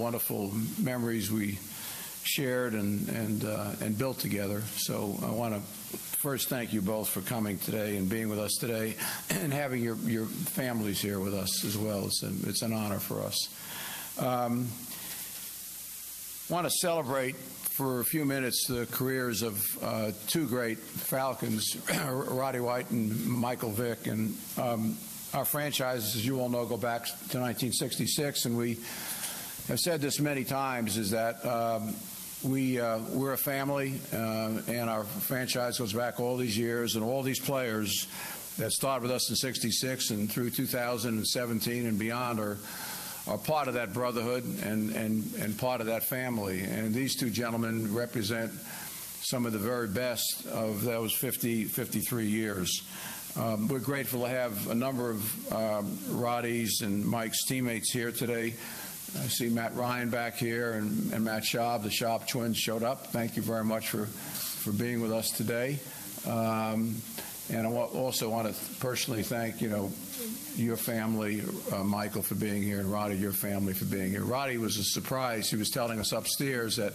wonderful memories we shared and built together. So I want to first thank you both for coming today and being with us today, and having your families here with us as well. It's an honor for us. Want to celebrate for a few minutes the careers of two great Falcons, Roddy White and Michael Vick. And our franchises, as you all know, go back to 1966, and we have said this many times, is that we're a family, and our franchise goes back all these years, and all these players that started with us in '66 and through 2017 and beyond are part of that brotherhood and part of that family. And these two gentlemen represent some of the very best of those 53 years. We're grateful to have a number of Roddy's and Mike's teammates here today. I see Matt Ryan back here and Matt Schaub. The Schaub twins showed up. Thank you very much for being with us today. And I also want to personally thank, your family, Michael, for being here, and Roddy, your family, for being here. Roddy was a surprise. He was telling us upstairs that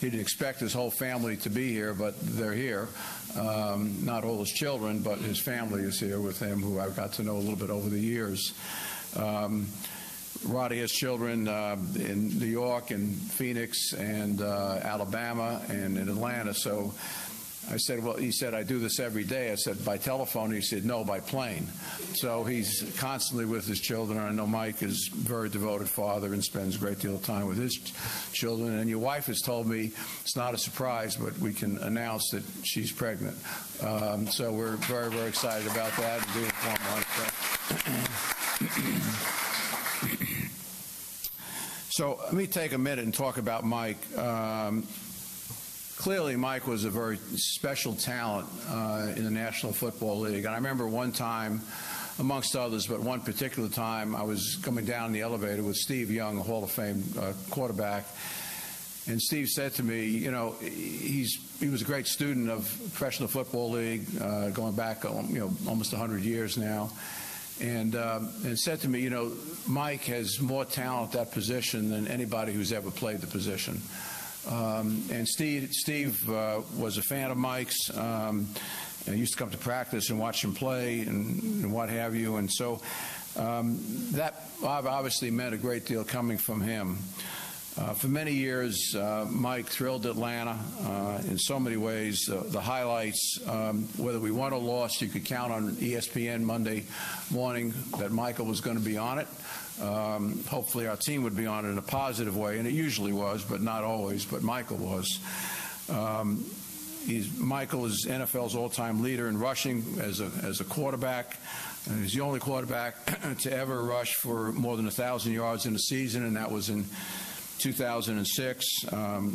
he didn't expect his whole family to be here, but they're here. Not all his children, but his family is here with him, who I've got to know a little bit over the years. Roddy has children in New York and Phoenix and Alabama and in Atlanta. So I said, well, he said, I do this every day. I said, by telephone? He said, no, by plane. So he's constantly with his children. I know Mike is a very devoted father and spends a great deal of time with his children. And your wife has told me it's not a surprise, but we can announce that she's pregnant. So we're very, very excited about that and doing it like that. So let me take a minute and talk about Mike. Clearly, Mike was a very special talent in the National Football League. And I remember one time, amongst others, but one particular time, I was coming down the elevator with Steve Young, a Hall of Fame quarterback. And Steve said to me, he was a great student of Professional Football League, going back, almost 100 years now. And said to me, Mike has more talent at that position than anybody who's ever played the position. And Steve was a fan of Mike's, and used to come to practice and watch him play and what have you. And so that obviously meant a great deal coming from him. For many years, Mike thrilled Atlanta in so many ways. The highlights, whether we won or lost, you could count on ESPN Monday morning that Michael was going to be on it. Hopefully our team would be on it in a positive way, and it usually was, but not always, but Michael was. Michael is NFL's all-time leader in rushing as a quarterback. And he's the only quarterback to ever rush for more than 1,000 yards in a season, and that was in 2006.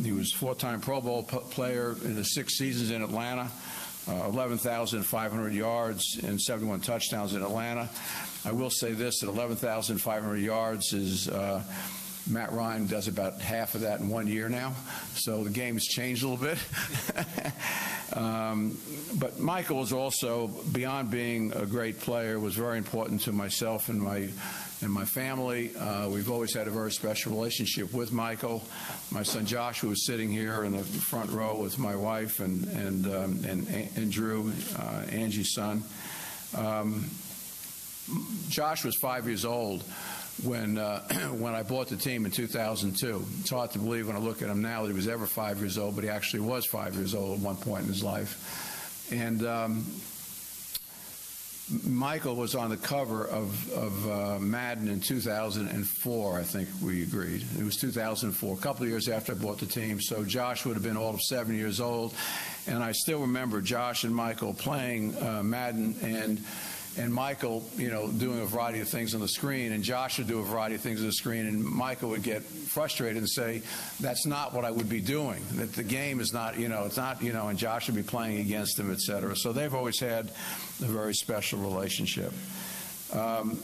He was four-time Pro Bowl player in the 6 seasons in Atlanta, 11,500 yards and 71 touchdowns in Atlanta. I will say this, that 11,500 yards is Matt Ryan does about half of that in 1 year now, so the game has changed a little bit. But Michael was also, beyond being a great player, was very important to myself and my family. We've always had a very special relationship with Michael. My son Joshua was sitting here in the front row with my wife and Drew, Angie's son. Josh was 5 years old when I bought the team in 2002. It's hard to believe when I look at him now that he was ever 5 years old, but he actually was 5 years old at one point in his life. And Michael was on the cover of Madden in 2004, I think we agreed. It was 2004, a couple of years after I bought the team. So Josh would have been all of 7 years old. And I still remember Josh and Michael playing Madden, and Michael, doing a variety of things on the screen, and Josh would do a variety of things on the screen, and Michael would get frustrated and say, that's not what I would be doing, that the game is not, it's not, and Josh would be playing against him, et cetera. So they've always had a very special relationship. And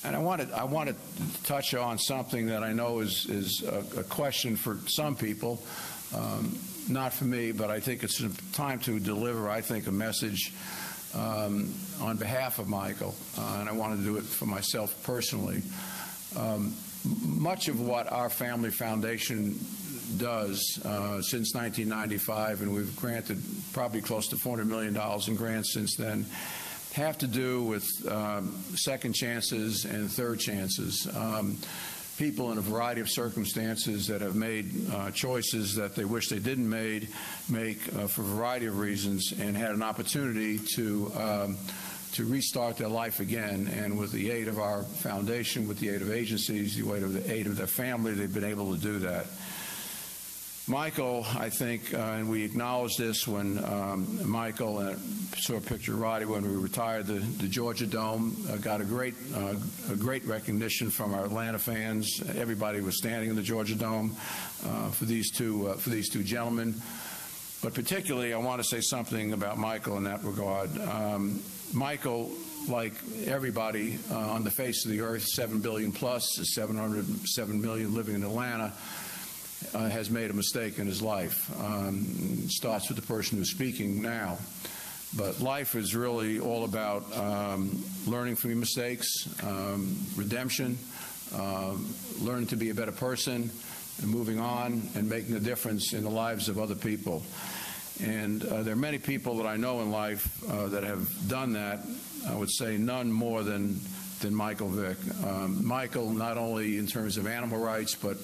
I wanted to touch on something that I know is a question for some people, not for me, but I think it's time to deliver, I think, a message on behalf of Michael, and I want to do it for myself personally. much of what our family foundation does since 1995, and we've granted probably close to $400 million in grants since then, have to do with second chances and third chances. People in a variety of circumstances that have made choices that they wish they didn't make for a variety of reasons, and had an opportunity to restart their life again. And with the aid of our foundation, with the aid of agencies, the aid of their family, they've been able to do that. Michael, I think, and we acknowledged this when Michael, and I saw a picture of Roddy when we retired the Georgia Dome, got a great recognition from our Atlanta fans. Everybody was standing in the Georgia Dome for these two gentlemen. But particularly, I want to say something about Michael in that regard. Michael, like everybody on the face of the earth, 7 billion plus, 707 million living in Atlanta, has made a mistake in his life. It starts with the person who's speaking now. But life is really all about learning from your mistakes, redemption, learning to be a better person, and moving on and making a difference in the lives of other people. And there are many people that I know in life that have done that. I would say none more than Michael Vick. Michael, not only in terms of animal rights, but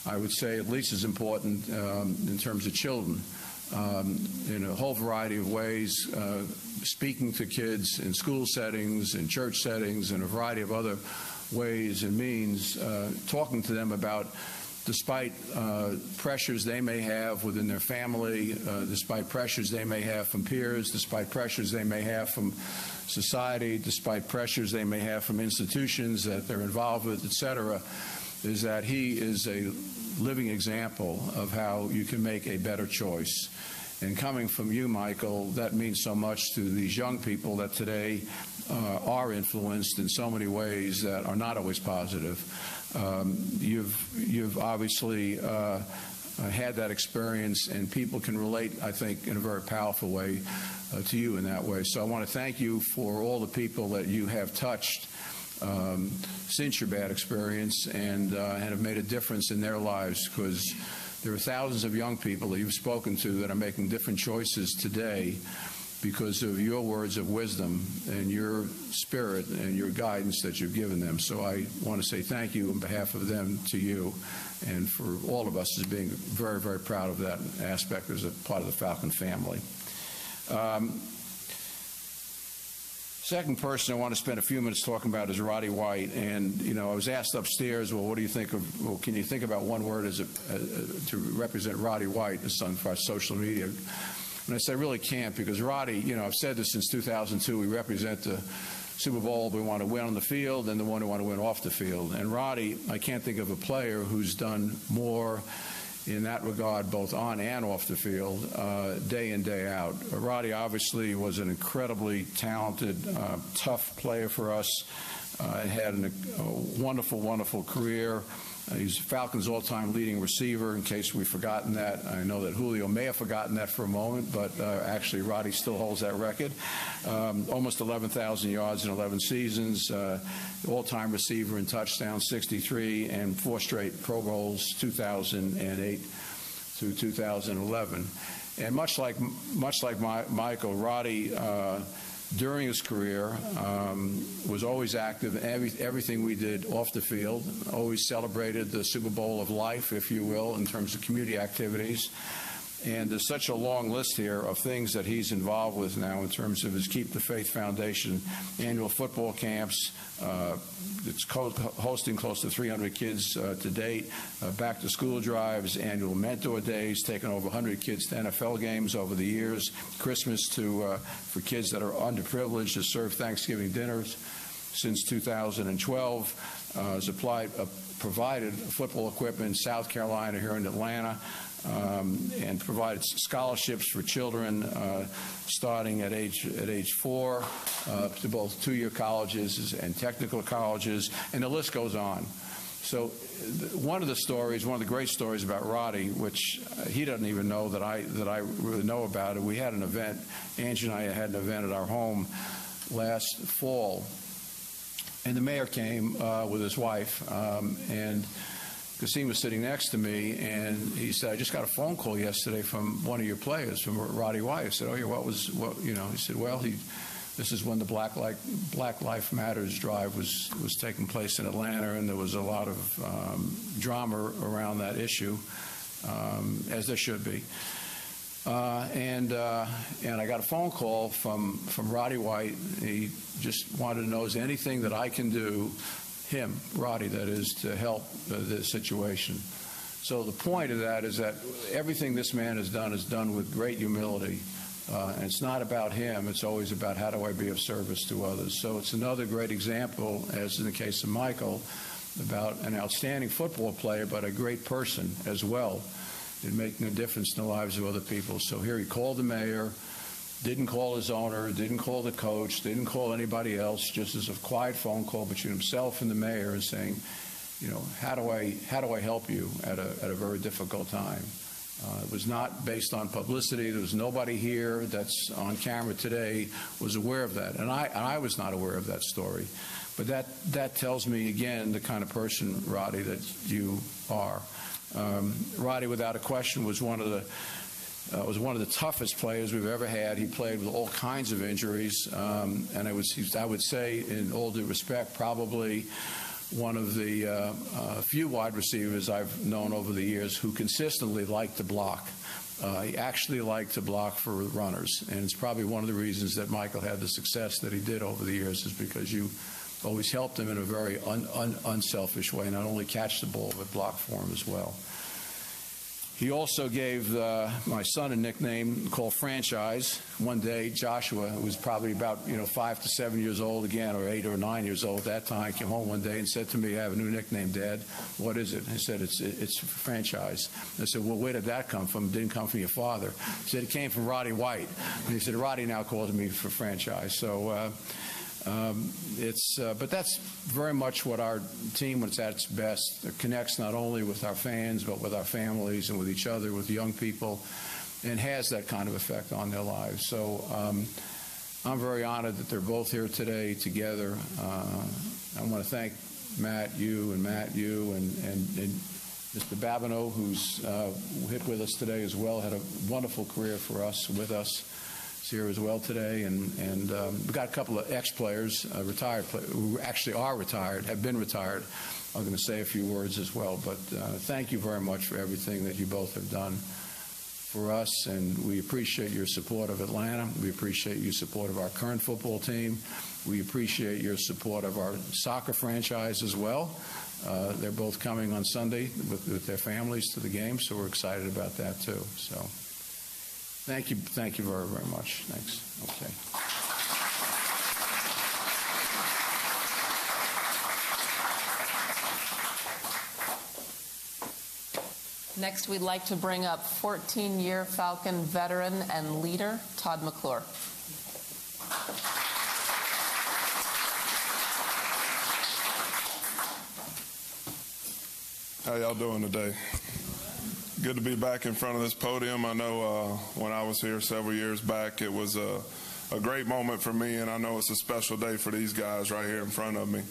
I would say at least as important in terms of children, in a whole variety of ways, speaking to kids in school settings, in church settings, and a variety of other ways and means, talking to them about, despite pressures they may have within their family, despite pressures they may have from peers, despite pressures they may have from society, despite pressures they may have from institutions that they're involved with, et cetera, is that he is a living example of how you can make a better choice. And coming from you, Michael, that means so much to these young people that today are influenced in so many ways that are not always positive. You've obviously had that experience, and people can relate, I think, in a very powerful way to you in that way. So I want to thank you for all the people that you have touched since your bad experience, and have made a difference in their lives, because there are thousands of young people that you've spoken to that are making different choices today because of your words of wisdom and your spirit and your guidance that you've given them. So I want to say thank you on behalf of them to you, and for all of us as being very, very proud of that aspect as a part of the Falcon family. Second person I want to spend a few minutes talking about is Roddy White. And, you know, I was asked upstairs, well, what do you think of, well, can you think about one word as to represent Roddy White as on our social media? And I said, I really can't, because Roddy, you know, I've said this since 2002, we represent the Super Bowl we want to win on the field and the one we want to win off the field. And Roddy, I can't think of a player who's done more in that regard, both on and off the field, day in, day out. Roddy obviously was an incredibly talented, tough player for us. Had a wonderful, wonderful career. He's Falcons' all-time leading receiver, in case we've forgotten that. I know that Julio may have forgotten that for a moment, but actually Roddy still holds that record. Almost 11,000 yards in 11 seasons, all-time receiver in touchdowns, 63, and 4 straight Pro Bowls, 2008 through 2011. And much like Michael, Roddy, during his career, was always active in everything we did off the field, always celebrated the Super Bowl of life, if you will, in terms of community activities. And there's such a long list here of things that he's involved with now in terms of his Keep the Faith Foundation, annual football camps. It's hosting close to 300 kids to date, back-to-school drives, annual mentor days, taking over 100 kids to NFL games over the years, Christmas for kids that are underprivileged, to serve Thanksgiving dinners since 2012, has provided football equipment in South Carolina, here in Atlanta, and provided scholarships for children starting at age 4 to both 2-year colleges and technical colleges, and the list goes on. So one of the great stories about Roddy, which he doesn't even know that I really know about it, we had an event, Angie and I had an event at our home last fall, And the mayor came with his wife, and Kasim was sitting next to me, and he said, "I just got a phone call yesterday from one of your players, from Roddy White." I said, "Oh, yeah, what?" You know, he said, "Well, this is when the Black Lives Matters drive was taking place in Atlanta, and there was a lot of drama around that issue, as there should be." And I got a phone call from Roddy White. He just wanted to know, is there anything that I can do, him, Roddy, that is, to help the situation. So the point of that is that everything this man has done with great humility. And it's not about him. It's always about, how do I be of service to others? So it's another great example, as in the case of Michael, about an outstanding football player, but a great person as well, in making a difference in the lives of other people. So here he called the mayor, didn't call his owner, didn't call the coach, didn't call anybody else, just as a quiet phone call between himself and the mayor, and saying, you know, how do I help you at a very difficult time? It was not based on publicity. There was nobody here that's on camera today was aware of that, and I was not aware of that story. But that tells me again the kind of person, Roddy, that you are. Roddy, without a question, was one of the toughest players we've ever had. He played with all kinds of injuries, and I would say, in all due respect, probably one of the few wide receivers I've known over the years who consistently liked to block. He actually liked to block for runners, and it's probably one of the reasons that Michael had the success that he did over the years, is because you always helped him in a very unselfish way, not only catch the ball, but block for him as well. He also gave my son a nickname called Franchise. One day, Joshua, who was probably about 5 to 7 years old again, or 8 or 9 years old at that time, came home one day and said to me, "I have a new nickname, Dad. What is it?" I said, it's Franchise. I said, "Well, where did that come from? It didn't come from your father." He said, "It came from Roddy White." And he said, "Roddy now calls me for Franchise." So but that's very much what our team, when it's at its best, connects not only with our fans, but with our families and with each other, with young people, and has that kind of effect on their lives. So I'm very honored that they're both here today together. I want to thank Matt, you, and Mr. Babineau, who's hit with us today as well, had a wonderful career for us, with us. Here as well today, and we've got a couple of ex-players, retired who actually are retired, have been retired. I'm going to say a few words as well, but thank you very much for everything that you both have done for us, and we appreciate your support of Atlanta. We appreciate your support of our current football team. We appreciate your support of our soccer franchise as well. They're both coming on Sunday with their families to the game, so we're excited about that too. So. Thank you very, very much. Thanks. Okay. Next, we'd like to bring up 14-year Falcon veteran and leader, Todd McClure. How y'all doing today? Good to be back in front of this podium. I know when I was here several years back, it was a great moment for me, and I know it's a special day for these guys right here in front of me.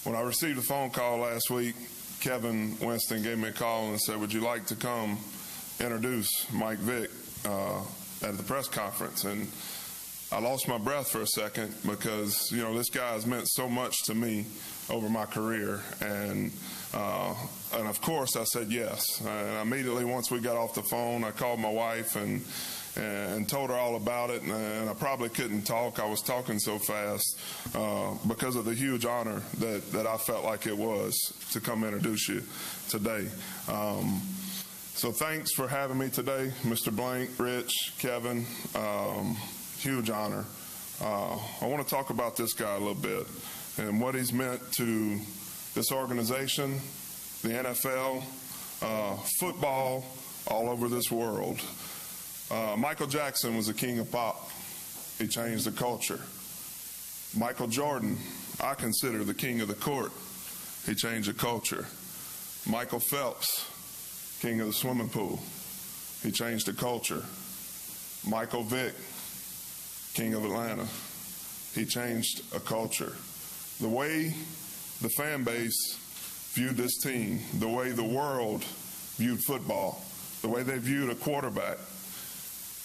When I received a phone call last week, Kevin Winston gave me a call and said, "Would you like to come introduce Mike Vick at the press conference?" And I lost my breath for a second, because this guy has meant so much to me over my career, and of course I said yes. And immediately, once we got off the phone, I called my wife and told her all about it, and I probably couldn't talk. I was talking so fast because of the huge honor that I felt like it was to come introduce you today. So thanks for having me today, Mr. Blank, Rich, Kevin. Huge honor. I want to talk about this guy a little bit and what he's meant to this organization, the NFL, football, all over this world. Michael Jackson was the king of pop. He changed the culture. Michael Jordan, I consider the king of the court. He changed the culture. Michael Phelps, king of the swimming pool. He changed the culture. Michael Vick, king of Atlanta. He changed a culture. the way the fan base viewed this team, the way the world viewed football, the way they viewed a quarterback.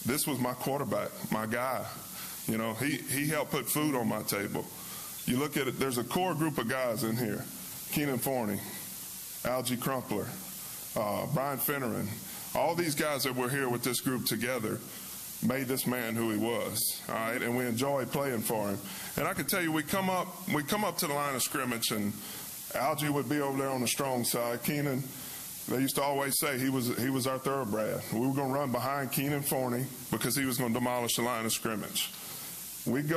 This was my quarterback, my guy. You know, he helped put food on my table. You look at it, there's a core group of guys in here. Keenan Forney, Algie Crumpler, Brian Finneran. All these guys that were here with this group together made this man who he was, all right? And we enjoyed playing for him. And I can tell you, we come up to the line of scrimmage, and Algie would be over there on the strong side. Keenan, they used to always say he was our thoroughbred. We were going to run behind Keenan Forney because he was going to demolish the line of scrimmage. We'd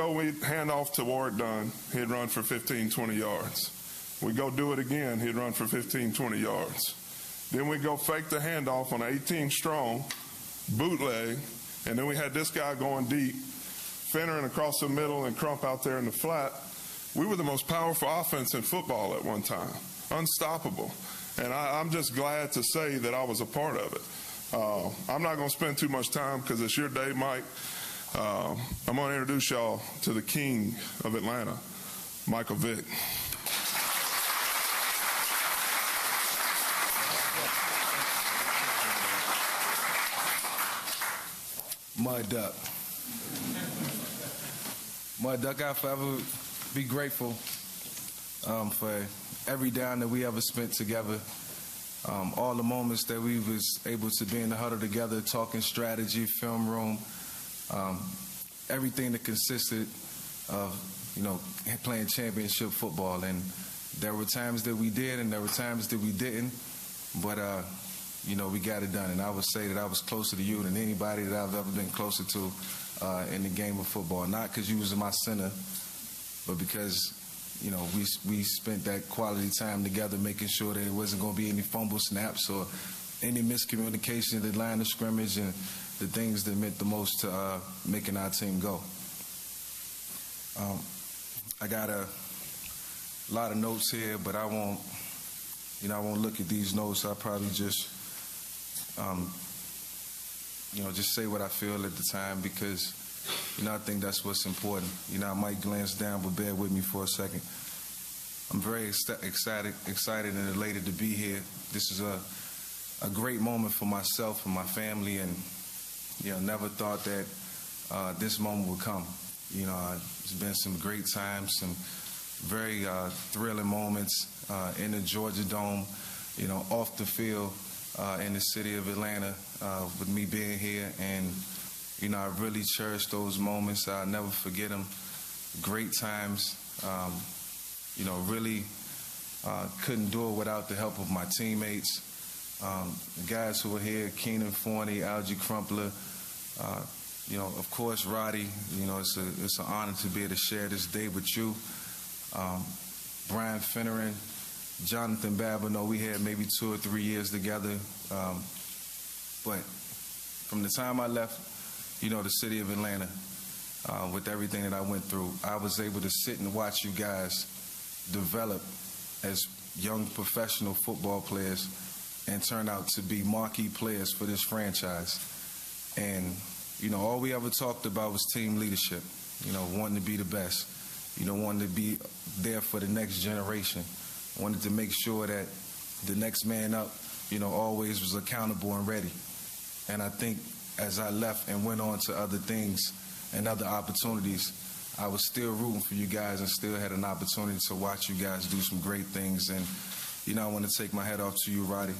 hand off to Warwick Dunn. He'd run for 15, 20 yards. We'd go do it again. He'd run for 15, 20 yards. Then we'd go fake the handoff on 18 strong, bootleg, and then we had this guy going deep, Finneran across the middle and Crump out there in the flat. We were the most powerful offense in football at one time, unstoppable. And I'm just glad to say that I was a part of it. I'm not going to spend too much time because it's your day, Mike. I'm going to introduce y'all to the king of Atlanta, Michael Vick. Mud Duck. Mud Duck, I'll forever be grateful for every down that we ever spent together. All the moments that we was able to be in the huddle together, talking strategy, film room, everything that consisted of, playing championship football. And there were times that we did and there were times that we didn't, but we got it done. And I would say that I was closer to you than anybody that I've ever been closer to in the game of football. Not because you was in my center, but because, we spent that quality time together making sure that it wasn't going to be any fumble snaps or any miscommunication at the line of scrimmage and the things that meant the most to making our team go. I got a lot of notes here, but I won't look at these notes. I'll probably just say what I feel at the time because, I think that's what's important. I might glance down, but bear with me for a second. I'm very excited and elated to be here. This is a great moment for myself and my family, and, never thought that this moment would come. It's been some great times, some very thrilling moments in the Georgia Dome, off the field in the city of Atlanta with me being here. And, I really cherish those moments. I'll never forget them. Great times. Really couldn't do it without the help of my teammates. The guys who were here, Keenan Forney, Algie Crumpler, of course, Roddy. It's an honor to be able to share this day with you. Brian Finneran, Jonathan Babineau, we had maybe 2 or 3 years together. But from the time I left, the city of Atlanta, with everything that I went through, I was able to sit and watch you guys develop as young professional football players and turn out to be marquee players for this franchise. And, all we ever talked about was team leadership, wanting to be the best, wanting to be there for the next generation, wanted to make sure that the next man up, always was accountable and ready. And I think as I left and went on to other things and other opportunities, I was still rooting for you guys and still had an opportunity to watch you guys do some great things. And, I want to take my hat off to you, Roddy.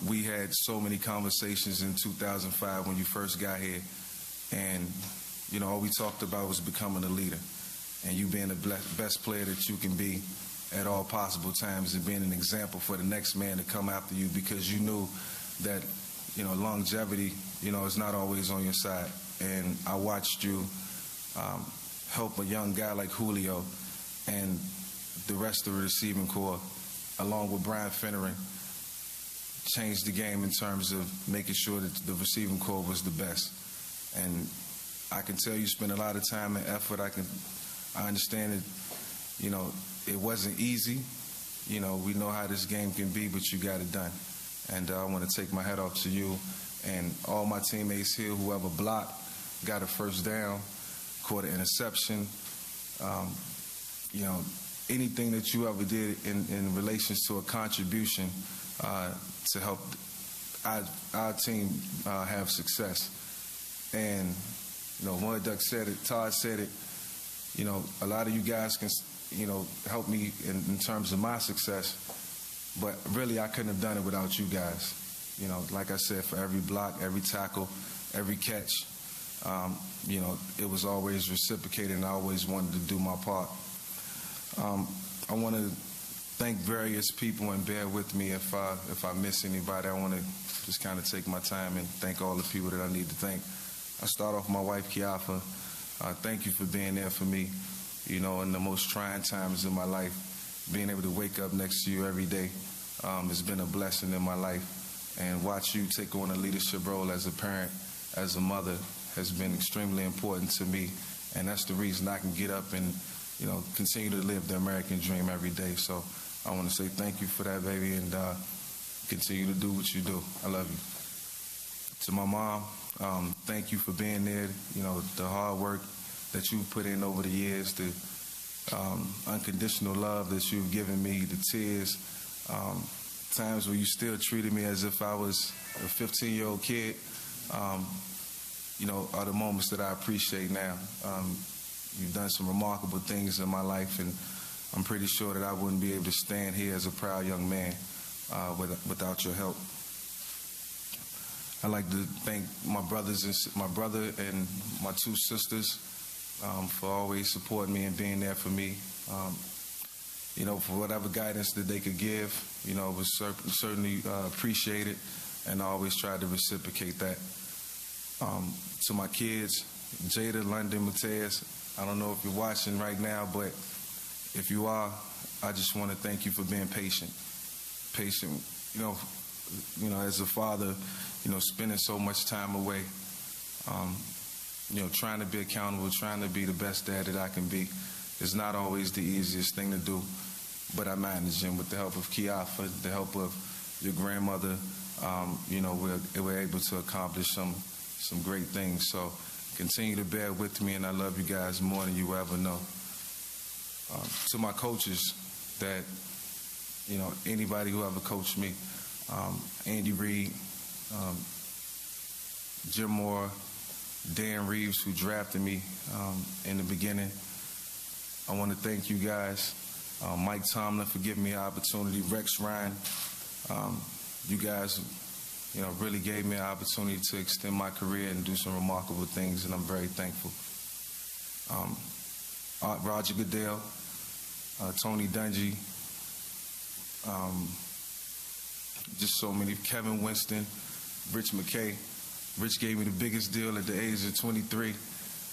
We had so many conversations in 2005 when you first got here. And, all we talked about was becoming a leader and you being the best player that you can be at all possible times and being an example for the next man to come after you, because you knew that, longevity, is not always on your side. And I watched you help a young guy like Julio and the rest of the receiving corps, along with Brian Finneran, change the game in terms of making sure that the receiving corps was the best. And I can tell you spent a lot of time and effort. I understand that, it wasn't easy. We know how this game can be, but you got it done. And I want to take my hat off to you and all my teammates here, whoever blocked, got a first down, caught an interception, you know, anything that you ever did in relations to a contribution to help our team have success. And, you know, Mud Duck said it, Todd said it, you know, a lot of you guys can, you know, help me in terms of my success, but really I couldn't have done it without you guys. You know, like I said, for every block, every tackle, every catch, you know, it was always reciprocated, and I always wanted to do my part. I want to thank various people, and bear with me if I miss anybody. I want to just kind of take my time and thank all the people that I need to thank. I start off with my wife, Kiafa. Thank you for being there for me, you know, in the most trying times in my life. Being able to wake up next to you every day has been a blessing in my life. And watch you take on a leadership role as a parent, as a mother, has been extremely important to me. And that's the reason I can get up and, you know, continue to live the American dream every day. So I want to say thank you for that, baby, and continue to do what you do. I love you. To my mom, thank you for being there. You know, the hard work that you've put in over the years, the unconditional love that you've given me, the tears, times where you still treated me as if I was a 15-year-old kid, you know, are the moments that I appreciate now. You've done some remarkable things in my life, and I'm pretty sure that I wouldn't be able to stand here as a proud young man without your help. I'd like to thank my brother and my two sisters for always supporting me and being there for me. You know, for whatever guidance that they could give, you know, was certainly appreciated, and I always tried to reciprocate that. To my kids, Jada, London, Mateus, I don't know if you're watching right now, but if you are, I just want to thank you for being patient. Patient, you know, as a father, you know, spending so much time away, you know, trying to be accountable, trying to be the best dad that I can be is not always the easiest thing to do, but I manage. And with the help of Kiafa, the help of your grandmother, you know, we're able to accomplish some great things. So continue to bear with me, and I love you guys more than you ever know. To my coaches, that, you know, anybody who ever coached me, Andy Reid, Jim Moore, Dan Reeves, who drafted me in the beginning. I want to thank you guys. Mike Tomlin for giving me an opportunity. Rex Ryan, you guys, you know, really gave me an opportunity to extend my career and do some remarkable things, and I'm very thankful. Roger Goodell, Tony Dungy, just so many. Kevin Winston, Rich McKay. Rich gave me the biggest deal at the age of 23,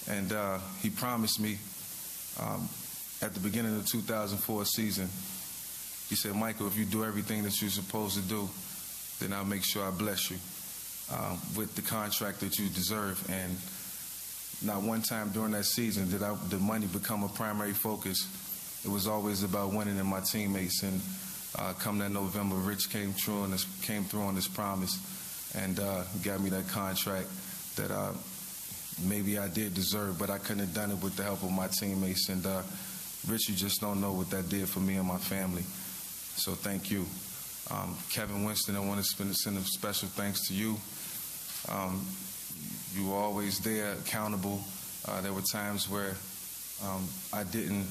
and he promised me at the beginning of the 2004 season, he said, Michael, if you do everything that you're supposed to do, then I'll make sure I bless you with the contract that you deserve. And not one time during that season did the money become a primary focus. It was always about winning and my teammates. And come that November, Rich came through on this promise, and got me that contract that maybe I did deserve, but I couldn't have done it with the help of my teammates. And Rich, you just don't know what that did for me and my family. So thank you. Kevin Winston, I want to send a special thanks to you. You were always there, accountable. There were times where I didn't,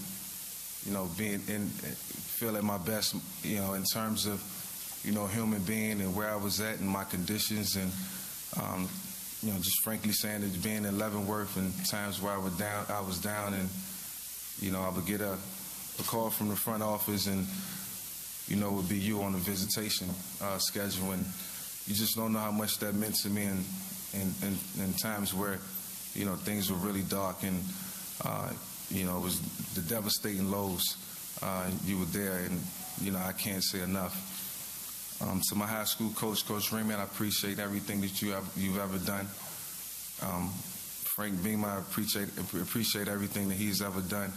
you know, feel at my best, you know, in terms of, you know, human being and where I was at and my conditions, and you know, just frankly saying that being in Leavenworth and times where I was down, and you know, I would get a call from the front office, and you know, it would be you on the visitation schedule, and you just don't know how much that meant to me in times where, you know, things were really dark, and you know, it was the devastating lows. You were there, and you know, I can't say enough. To my high school coach, Coach Raymond, I appreciate everything that you've ever done. Frank Beam, I appreciate everything that he's ever done.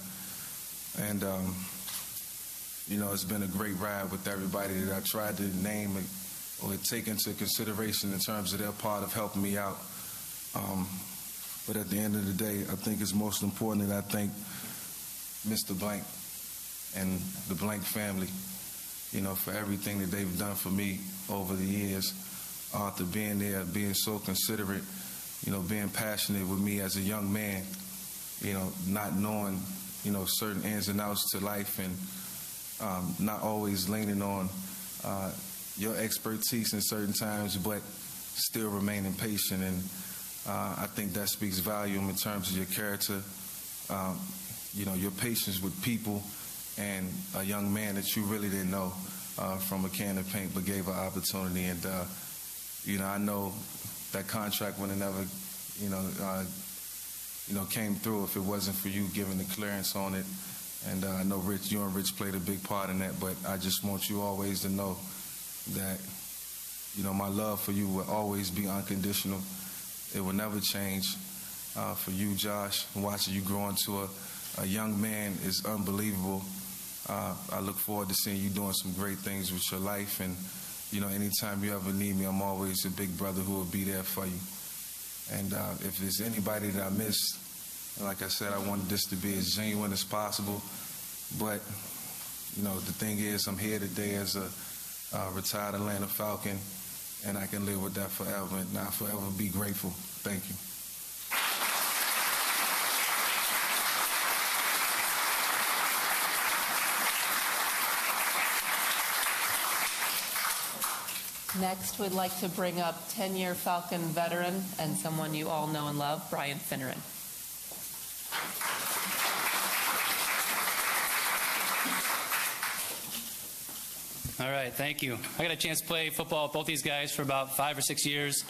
And you know, it's been a great ride with everybody that I tried to name or take into consideration in terms of their part of helping me out. But at the end of the day, I think it's most important that I thank Mr. Blank, and the Blank family, you know, for everything that they've done for me over the years. Arthur being there, being so considerate, you know, being passionate with me as a young man, you know, not knowing, you know, certain ins and outs to life, and not always leaning on your expertise in certain times, but still remaining patient. And I think that speaks volume in terms of your character, you know, your patience with people, and a young man that you really didn't know from a can of paint, but gave an opportunity. And, you know, I know that contract would have never, you know, came through if it wasn't for you giving the clearance on it. And I know Rich, you and Rich played a big part in that, but I just want you always to know that, you know, my love for you will always be unconditional. It will never change. For you, Josh, watching you grow into a young man is unbelievable. I look forward to seeing you doing some great things with your life. And, you know, anytime you ever need me, I'm always a big brother who will be there for you. And if there's anybody that I missed, like I said, I wanted this to be as genuine as possible. But, you know, the thing is, I'm here today as a retired Atlanta Falcon, and I can live with that forever, and I'll forever be grateful. Thank you. Next, we'd like to bring up 10-year Falcon veteran and someone you all know and love, Brian Finneran. All right, thank you. I got a chance to play football with both these guys for about 5 or 6 years.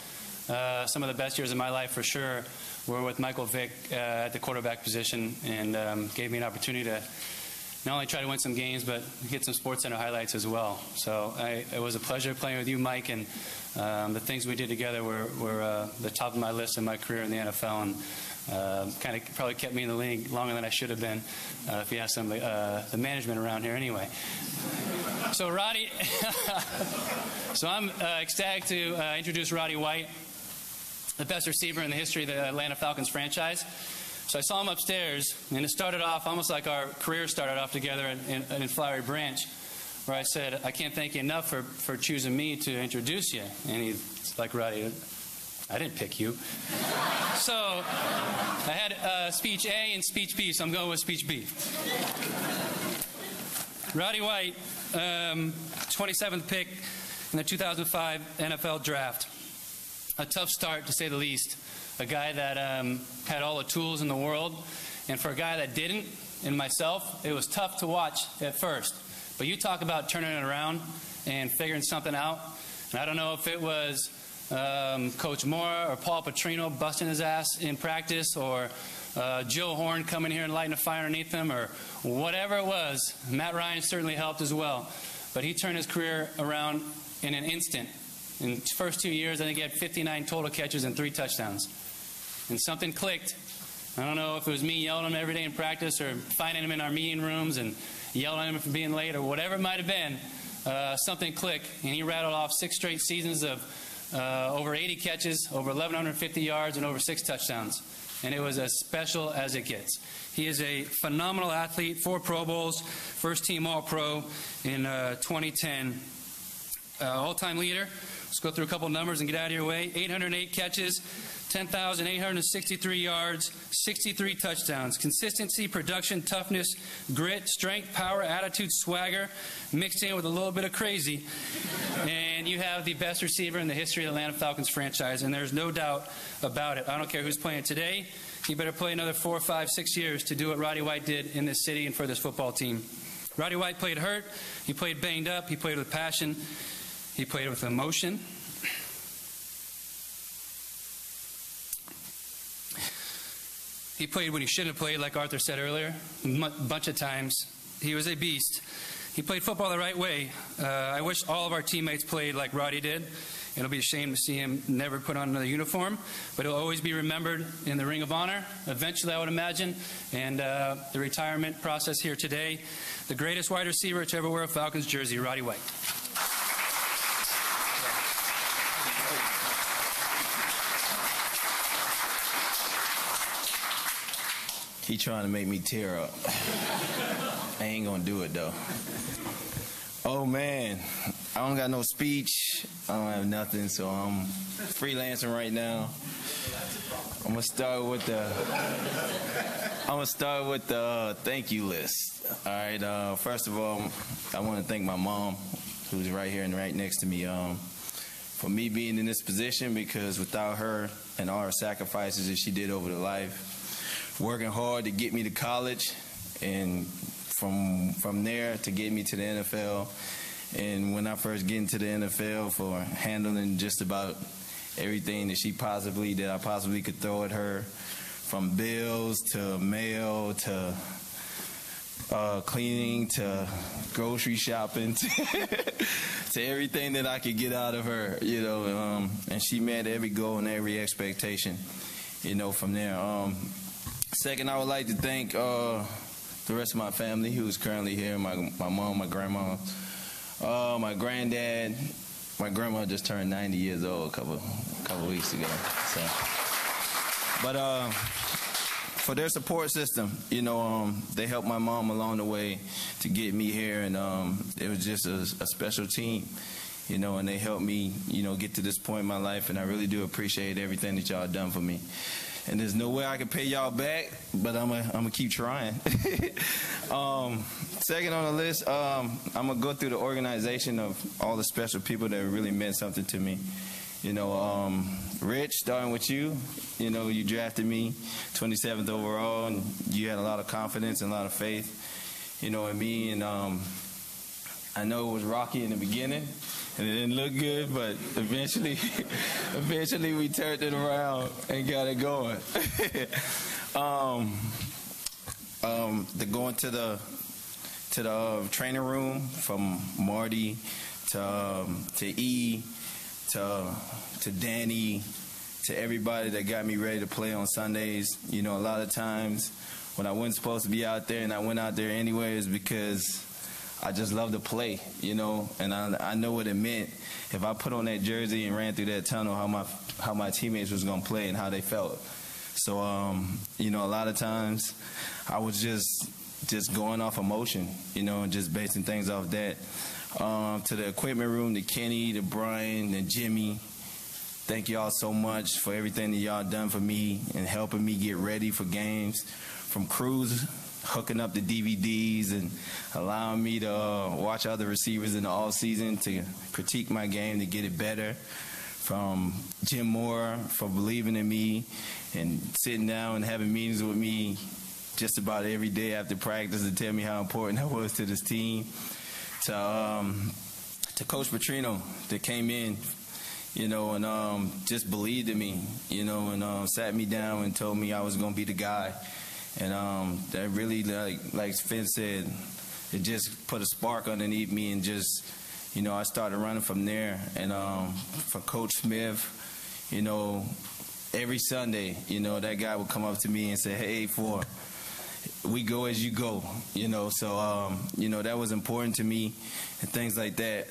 Some of the best years of my life, for sure, were with Michael Vick at the quarterback position, and gave me an opportunity to not only try to win some games, but get some SportsCenter highlights as well. So it was a pleasure playing with you, Mike, and the things we did together were the top of my list in my career in the NFL, and kind of probably kept me in the league longer than I should have been if you ask some the management around here anyway. So Roddy, so I'm ecstatic to introduce Roddy White, the best receiver in the history of the Atlanta Falcons franchise. So I saw him upstairs, and it started off almost like our careers started off together in Flowery Branch, where I said, I can't thank you enough for choosing me to introduce you. And he's like, Roddy, I didn't pick you. So I had speech A and speech B, so I'm going with speech B. Roddy White, 27th pick in the 2005 NFL Draft. A tough start, to say the least. A guy that had all the tools in the world, and for a guy that didn't, and myself, it was tough to watch at first. But you talk about turning it around and figuring something out, and I don't know if it was Coach Moore or Paul Petrino busting his ass in practice, or Joe Horn coming here and lighting a fire underneath him, or whatever it was. Matt Ryan certainly helped as well. But he turned his career around in an instant. In his first 2 years, I think he had 59 total catches and 3 touchdowns. And something clicked. I don't know if it was me yelling at him every day in practice, or finding him in our meeting rooms and yelling at him for being late, or whatever it might have been. Something clicked, and he rattled off 6 straight seasons of over 80 catches, over 1,150 yards, and over 6 touchdowns. And it was as special as it gets. He is a phenomenal athlete, 4 Pro Bowls, first-team All-Pro in 2010. All-time leader. Let's go through a couple numbers and get out of your way. 808 catches, 10,863 yards, 63 touchdowns. Consistency, production, toughness, grit, strength, power, attitude, swagger, mixed in with a little bit of crazy. And you have the best receiver in the history of the Atlanta Falcons franchise, and there's no doubt about it. I don't care who's playing today. He better play another 4, 5, 6 years to do what Roddy White did in this city and for this football team. Roddy White played hurt. He played banged up. He played with passion. He played with emotion. He played when he shouldn't have played, like Arthur said earlier, a bunch of times. He was a beast. He played football the right way. I wish all of our teammates played like Roddy did. It'll be a shame to see him never put on another uniform, but he'll always be remembered in the Ring of Honor, eventually, I would imagine, and the retirement process here today. The greatest wide receiver to ever wear a Falcons jersey, Roddy White. He trying to make me tear up. I ain't gonna do it though. Oh man, I don't got no speech. I don't have nothing, so I'm freelancing right now. I'm gonna start with the thank you list. All right. First of all, I want to thank my mom, who's right here and right next to me, for me being in this position, because without her and all her sacrifices that she did over the life, working hard to get me to college, and from there to get me to the NFL, and when I first get into the NFL, for handling just about everything that I possibly could throw at her, from bills to mail to cleaning to grocery shopping to everything that I could get out of her, and she met every goal and every expectation, from there. Second, I would like to thank the rest of my family who is currently here, my mom, my grandma, my granddad. My grandma just turned 90 years old a couple weeks ago. So, but for their support system, they helped my mom along the way to get me here, and it was just a special team, and they helped me, get to this point in my life, and I really do appreciate everything that y'all done for me. And there's no way I can pay y'all back, but I'm gonna keep trying. Second on the list, I'm gonna go through the organization of all the special people that really meant something to me. Rich, starting with you. You drafted me 27th overall, and you had a lot of confidence and a lot of faith, in me. And I know it was rocky in the beginning, and it didn't look good, but eventually we turned it around and got it going. Going to the training room, from Marty to E to Danny, to everybody that got me ready to play on Sundays. A lot of times when I wasn't supposed to be out there and I went out there anyways, because I just love to play, and I know what it meant if I put on that jersey and ran through that tunnel, how my teammates was gonna play and how they felt. So a lot of times I was just going off emotion, and just basing things off that. To the equipment room, to Kenny, to Brian, and Jimmy, thank y'all so much for everything that y'all done for me and helping me get ready for games. From Cruz hooking up the DVDs and allowing me to watch other receivers in the off season to critique my game to get it better. From Jim Moore for believing in me and sitting down and having meetings with me just about every day after practice to tell me how important I was to this team. To Coach Petrino that came in, and just believed in me, and sat me down and told me I was going to be the guy. And that really, like Finn said, it just put a spark underneath me, and just, I started running from there. And for Coach Smith, every Sunday, that guy would come up to me and say, "Hey, we go as you go," so, that was important to me, and things like that.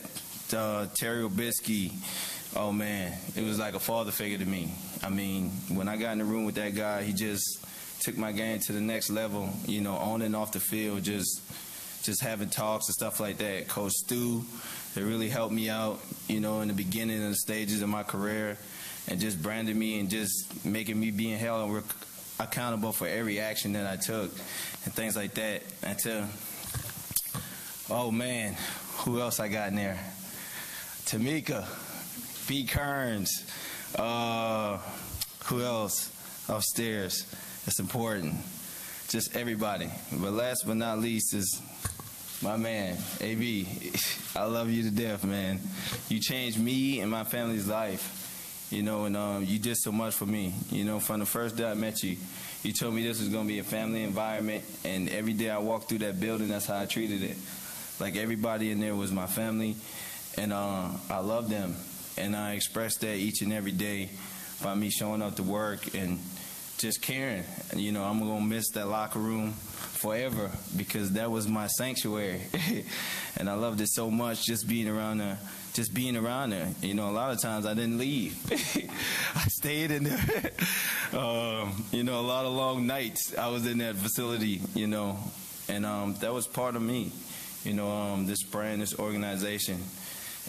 Terry Obisky, oh man, it was like a father figure to me. I mean, when I got in the room with that guy, he just took my game to the next level, on and off the field, just having talks and stuff like that. Coach Stu, that really helped me out, in the beginning of the stages of my career, and just branded me and just making me being held accountable for every action that I took and things like that. And oh man, who else I got in there? Tamika, B. Kearns, who else upstairs? It's important. Just everybody. But last but not least is my man, AB. I love you to death, man. You changed me and my family's life. And you did so much for me. From the first day I met you, you told me this was going to be a family environment, and every day I walked through that building, that's how I treated it. Like, everybody in there was my family, and I loved them. And I expressed that each and every day by me showing up to work and just caring. I'm going to miss that locker room forever, because that was my sanctuary. And I loved it so much, just being around there. A lot of times I didn't leave. I stayed in there. A lot of long nights I was in that facility, and that was part of me. This brand, this organization.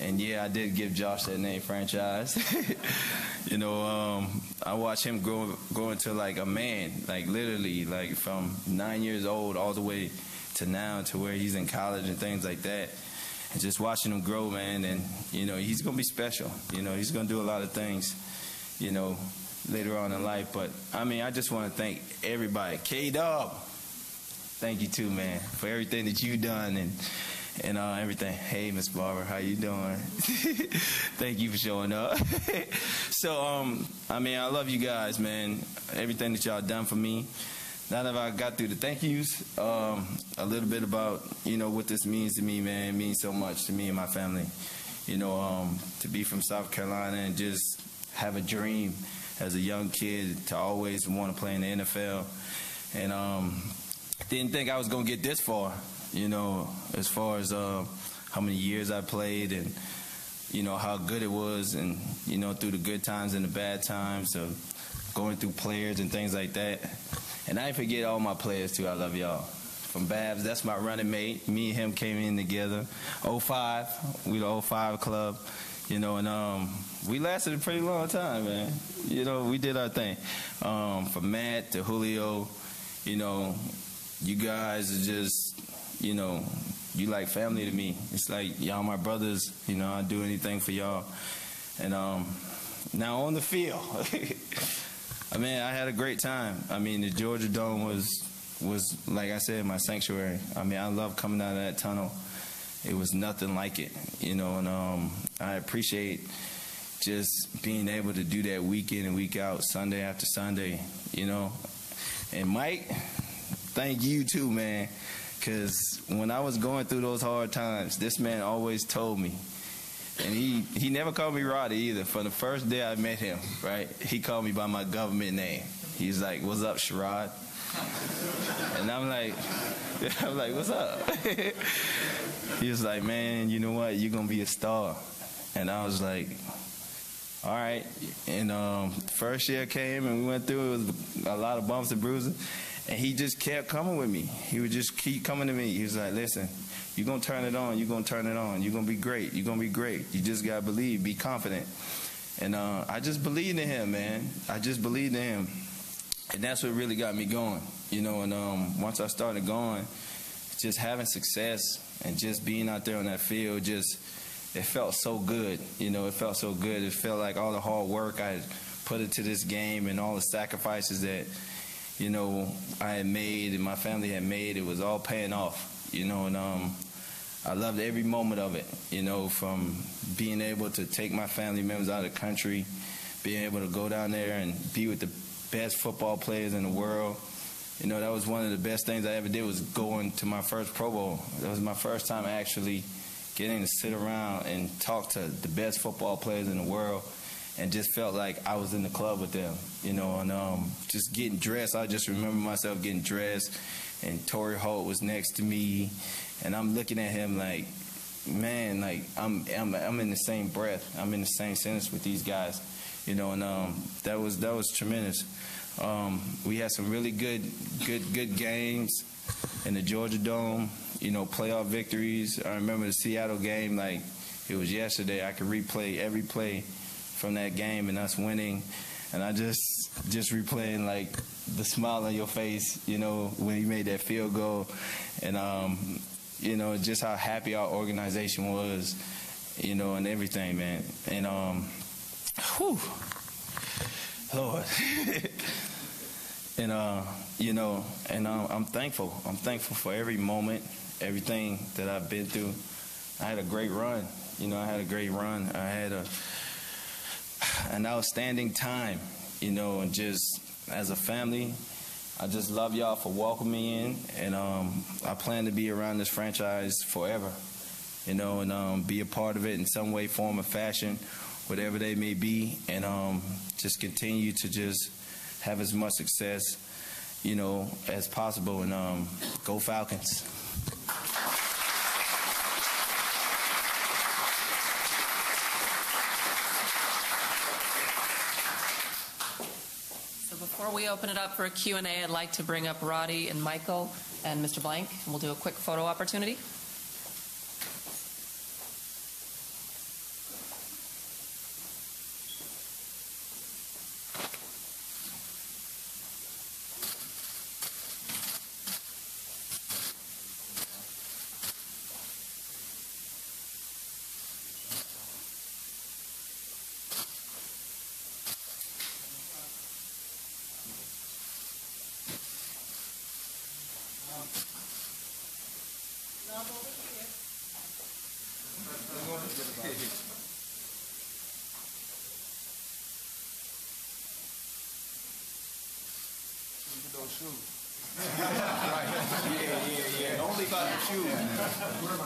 And yeah, I did give Josh that name, franchise. I watched him grow into like a man, like literally, like from 9 years old all the way to now, to where he's in college and things like that. And just watching him grow, man, and he's gonna be special. He's gonna do a lot of things, later on in life. But I mean, I just want to thank everybody. K-Dub, thank you too, man, for everything that you've done and everything. Hey, Miss Barber, how you doing? Thank you for showing up. So, I mean, I love you guys, man. Everything that y'all done for me. Now that I got through the thank yous, a little bit about, what this means to me, man. It means so much to me and my family. To be from South Carolina and just have a dream as a young kid to always want to play in the NFL. And didn't think I was going to get this far, as far as how many years I played and, how good it was, and, through the good times and the bad times of going through players and things like that. And I didn't forget all my players, too. I love y'all. From Babs, that's my running mate. Me and him came in together. 05, we the 05 club, and we lasted a pretty long time, man. We did our thing. From Matt to Julio, you guys are just, you like family to me. It's like y'all my brothers. I'd do anything for y'all. And now on the field, I mean, I had a great time. I mean, the Georgia Dome was like I said, my sanctuary. I mean, I love coming out of that tunnel. It was nothing like it, and I appreciate just being able to do that week in and week out, Sunday after Sunday, And Mike, thank you too, man, because when I was going through those hard times, this man always told me, and he never called me Roddy either. From the first day I met him, right, he called me by my government name. He's like, "What's up, Sherrod?" And I'm like, "What's up?" He was like, "Man, you know what? You're gonna be a star." And I was like, "All right." And first year came and we went through. It was a lot of bumps and bruises. And he just kept coming with me. He would just keep coming to me. He was like, "Listen, you're going to turn it on. You're going to turn it on. You're going to be great. You're going to be great. You just got to believe. Be confident." And I just believed in him, man. I just believed in him. And that's what really got me going, And once I started going, just having success and just being out there on that field, it felt so good. It felt so good. It felt like all the hard work I had put into this game and all the sacrifices that, I had made and my family had made, it was all paying off, and I loved every moment of it, from being able to take my family members out of the country, being able to go down there and be with the best football players in the world. That was one of the best things I ever did, was going to my first Pro Bowl. That was my first time actually getting to sit around and talk to the best football players in the world, and just felt like I was in the club with them, and just getting dressed. I just remember myself getting dressed, and Torrey Holt was next to me, and I'm looking at him like, man, like I'm in the same breath. I'm in the same sentence with these guys, and that was tremendous. We had some really good games in the Georgia Dome, playoff victories. I remember the Seattle game like it was yesterday. I could replay every play from that game and us winning, and I just replaying like the smile on your face, when he made that field goal, and just how happy our organization was, and everything, man. And Lord. And I'm thankful. I'm thankful for every moment, everything that I've been through. I had a great run. I had a great run. I had an outstanding time, and just as a family, I just love y'all for welcoming me in, and I plan to be around this franchise forever, and be a part of it in some way, form, or fashion, whatever they may be, and just continue to just have as much success, as possible, and go Falcons. So before we open it up for a Q&A, I'd like to bring up Roddy and Michael. and Mr. Blank, and we'll do a quick photo opportunity. Those shoes. Right. Yeah. Don't leave out the shoes. Where am I?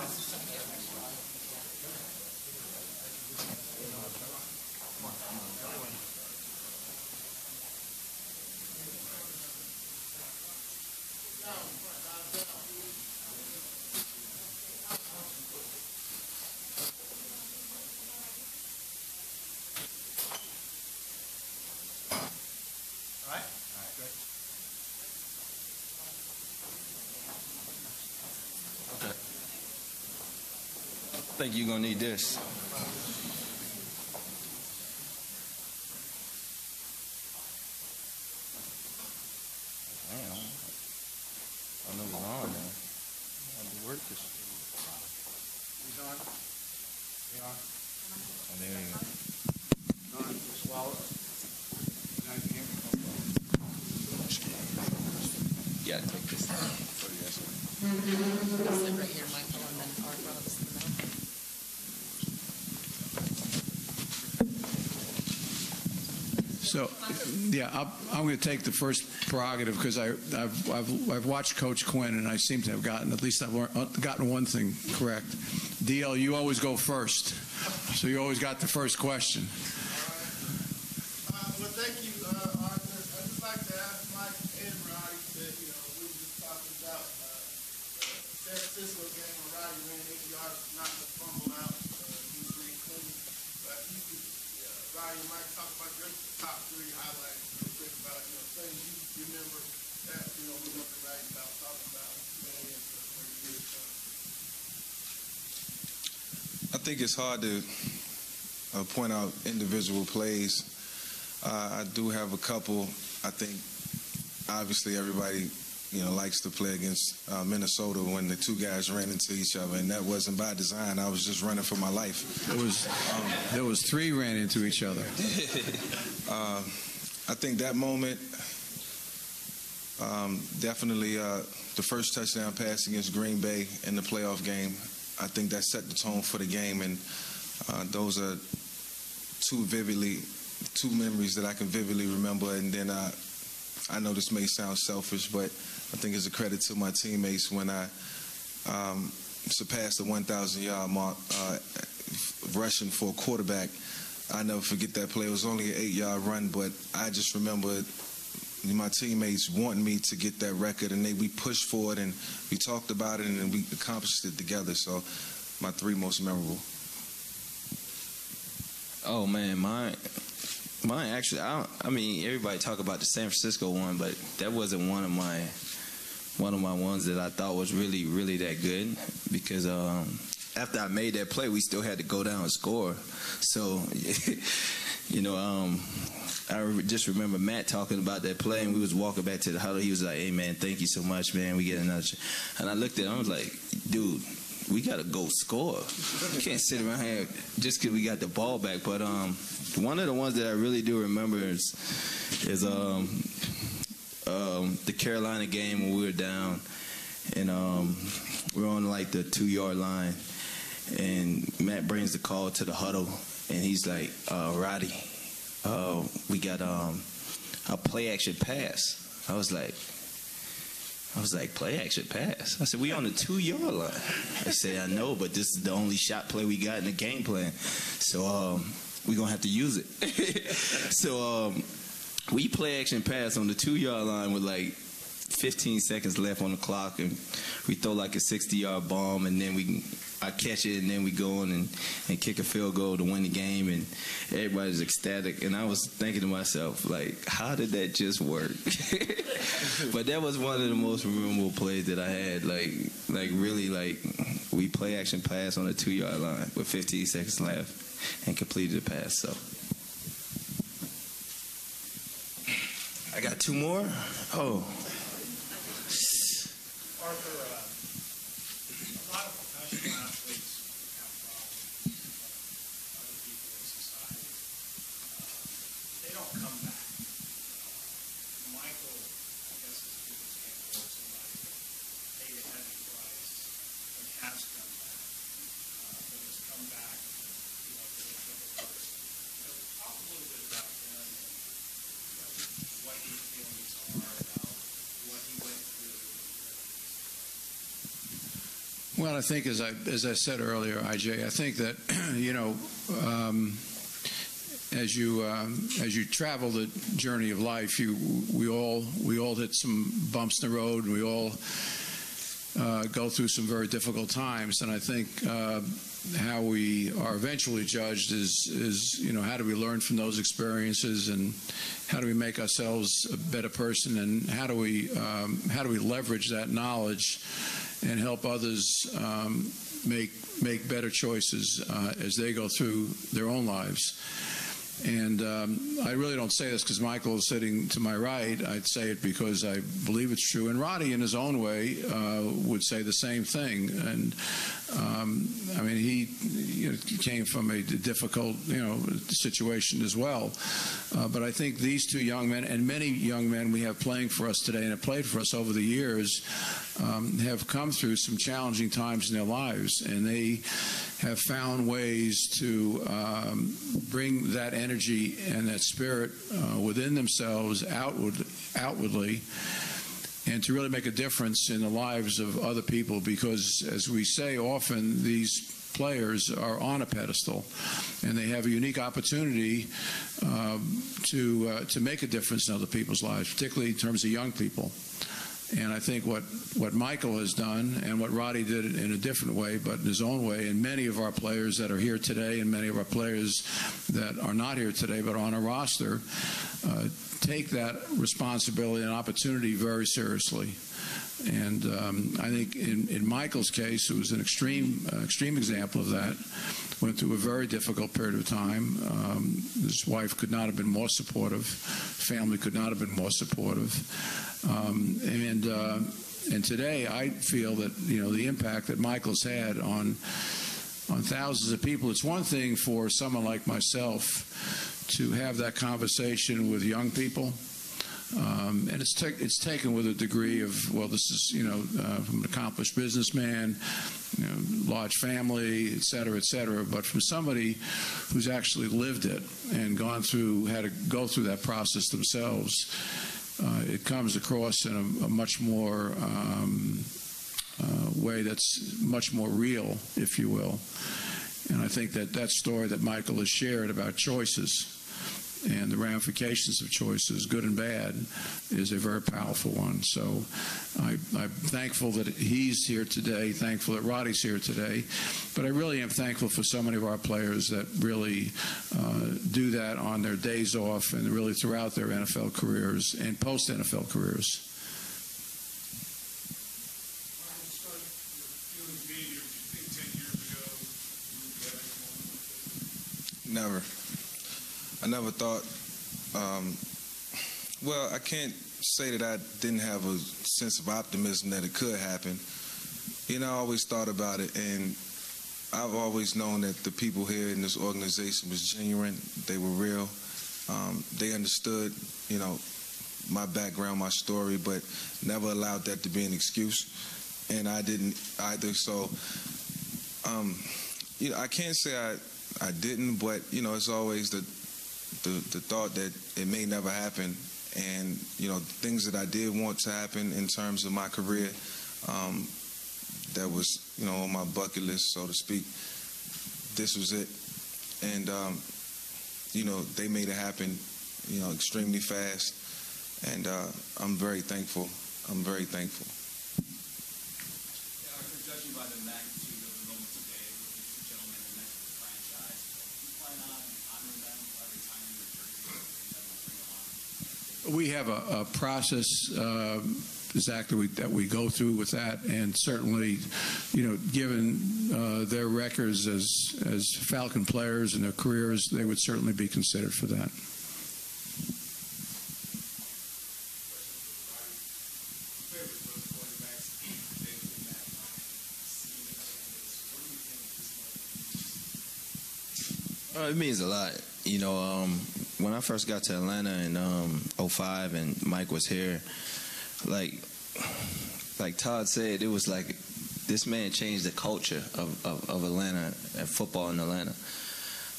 I think you're gonna need this. Damn. I know he's on now. I have to work this. He's on. He on. Oh, there you go. On. Swallow. Yeah, take this. Sit right here, Michael, and then our brothers in the middle. So, yeah, I'm going to take the first prerogative because I've watched Coach Quinn and I seem to have gotten, at least I've gotten one thing correct. DL, you always go first, so you always got the first question. Well, thank you, Arthur. I'd just like to ask Mike and Roddy that, we were just talking about the San Francisco game where Roddy ran 8 yards, not to fumble out. He was really clean. But if you could, Roddy and Mike, talk about your top 3 highlights real quick about, things you remember that, we want to write about, talk about, for years. I think it's hard to point out individual plays. I do have a couple. I think obviously everybody likes to play against Minnesota when the two guys ran into each other, and that wasn't by design. I was just running for my life. There was 3 ran into each other. I think that moment, definitely the first touchdown pass against Green Bay in the playoff game. I think that set the tone for the game, and those are two memories that I can vividly remember. And then I know this may sound selfish, but I think it's a credit to my teammates when I surpassed the 1,000-yard mark rushing for a quarterback. I never forget that play. It was only an 8-yard run, but I just remember my teammates wanting me to get that record, and we pushed for it, and we talked about it, and we accomplished it together. So my 3 most memorable. Oh man, mine actually. I mean, everybody talk about the San Francisco one, but that wasn't one of my ones that I thought was really, really that good, because after I made that play, we still had to go down and score. So, I just remember Matt talking about that play, and we was walking back to the huddle. He was like, "Hey man, thank you so much, man. We get another." And I looked at him, I was like, "Dude, we gotta go score. We can't sit around here just because we got the ball back." But one of the ones that I really do remember is the Carolina game when we were down, and we were on like the 2-yard line, and Matt brings the call to the huddle, and he's like, "Roddy, we got a play action pass." I was like, "Play action pass?" I said, "We on the 2-yard line." I said, "I know, but this is the only shot play we got in the game plan, so we're gonna have to use it." So we play action pass on the 2-yard line with like 15 seconds left on the clock, and we throw like a 60-yard bomb, and then I catch it, and then we go on and kick a field goal to win the game, and everybody's ecstatic. And I was thinking to myself, like, how did that just work? But that was one of the most memorable plays that I had. Like really, like, we play action pass on a 2-yard line with 15 seconds left and completed the pass. So I got 2 more. Oh. Arthur, a lot of professional athletes have problems with other people in society. They don't come back. Michael, I guess, is a good example of somebody that paid a heavy price and has come back, but has come back, for the triple person. So talk a little bit about him and what his feelings are about what he went through. Well, I think as I said earlier, IJ, I think that as you travel the journey of life, we all hit some bumps in the road. We all go through some very difficult times, and I think how we are eventually judged is how do we learn from those experiences, and how do we make ourselves a better person, and how do we leverage that knowledge and help others make better choices as they go through their own lives. And I really don't say this because Michael is sitting to my right. I'd say it because I believe it's true. And Roddy, in his own way, would say the same thing. And I mean, he came from a difficult situation as well. But I think these 2 young men, and many young men we have playing for us today and have played for us over the years, have come through some challenging times in their lives, and they have found ways to bring that energy and that spirit within themselves outwardly, and to really make a difference in the lives of other people. Because, as we say often, these players are on a pedestal, and they have a unique opportunity to make a difference in other people's lives, particularly in terms of young people. And I think what Michael has done, and what Roddy did in a different way, but in his own way, and many of our players that are here today, and many of our players that are not here today but are on a roster, take that responsibility and opportunity very seriously. And I think in Michael's case, it was an extreme example of that. Went through a very difficult period of time. His wife could not have been more supportive. Family could not have been more supportive. And today, I feel that the impact that Michael's had on thousands of people. It's one thing for someone like myself to have that conversation with young people. And it's taken with a degree of, well, this is, from an accomplished businessman, large family, et cetera, but from somebody who's actually lived it and had to go through that process themselves, it comes across in a much more way that's much more real, if you will. And I think that story that Michael has shared about choices and the ramifications of choices, good and bad, is a very powerful one. So I'm thankful that he's here today, thankful that Roddy's here today, but I really am thankful for so many of our players that really do that on their days off and really throughout their NFL careers and post-NFL careers. Never. I never thought, well, I can't say that I didn't have a sense of optimism that it could happen. I always thought about it, and I've always known that the people here in this organization was genuine. They were real. They understood, my background, my story, but never allowed that to be an excuse. And I didn't either. So, I can't say I didn't, but, it's always the thought that it may never happen, and things that I did want to happen in terms of my career, that was on my bucket list, so to speak. This was it, and they made it happen, extremely fast, and I'm very thankful I'm very thankful. Judging by the magnitude of the moment today with these two gentlemen and the franchise, do you plan on honoring them by retiring their jersey and bring them on? We have a process, Zach, that we go through with that, and certainly, given their records as Falcon players and their careers, they would certainly be considered for that. It means a lot. When I first got to Atlanta in 2005 and Mike was here, like Todd said, it was like this man changed the culture of Atlanta and football in Atlanta.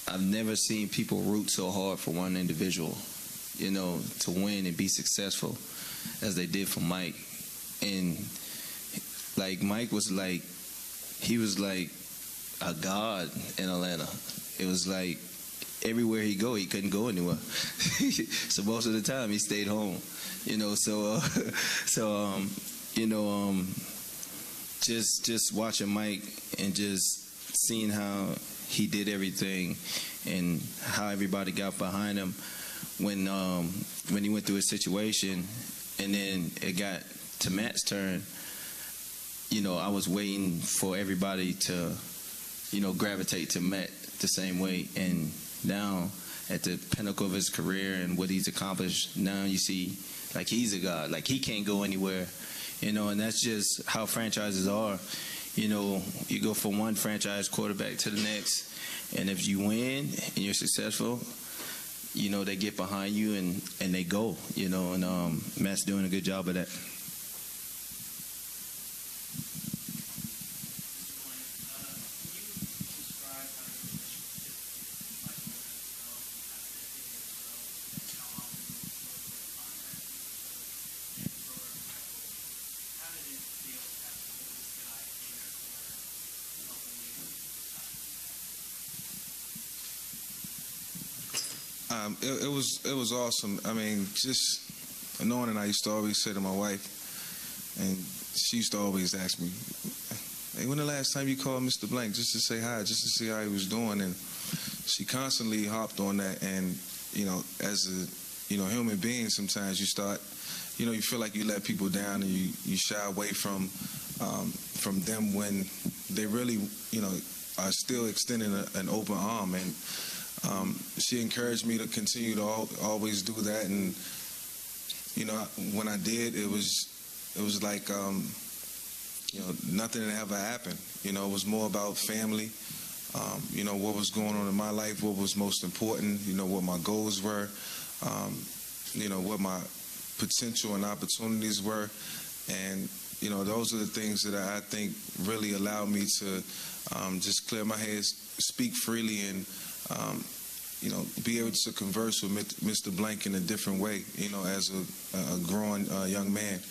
I've never seen people root so hard for one individual, to win and be successful as they did for Mike. And Mike was he was like a god in Atlanta. It was like everywhere he go, he couldn't go anywhere. So most of the time he stayed home, just watching Mike and just seeing how he did everything and how everybody got behind him when he went through his situation, and then it got to Matt's turn. I was waiting for everybody to, gravitate to Matt the same way, and now at the pinnacle of his career and what he's accomplished, now you see he's a god, he can't go anywhere, and that's just how franchises are. You go from one franchise quarterback to the next, and if you win and you're successful, they get behind you and they go, and Matt's doing a good job of that. It was awesome. I mean, just knowing it, I used to always say to my wife, and she used to always ask me, "Hey, when the last time you called Mr. Blank just to say hi, just to see how he was doing?" And she constantly hopped on that. And as a human being, sometimes you start, you feel like you let people down, and you shy away from them when they really, are still extending an open arm. And she encouraged me to continue to always do that, and when I did, it was like nothing had ever happened. It was more about family. What was going on in my life, what was most important. What my goals were. What my potential and opportunities were, and those are the things that I think really allowed me to just clear my head, speak freely, and be able to converse with Mr. Blank in a different way, as a growing young man.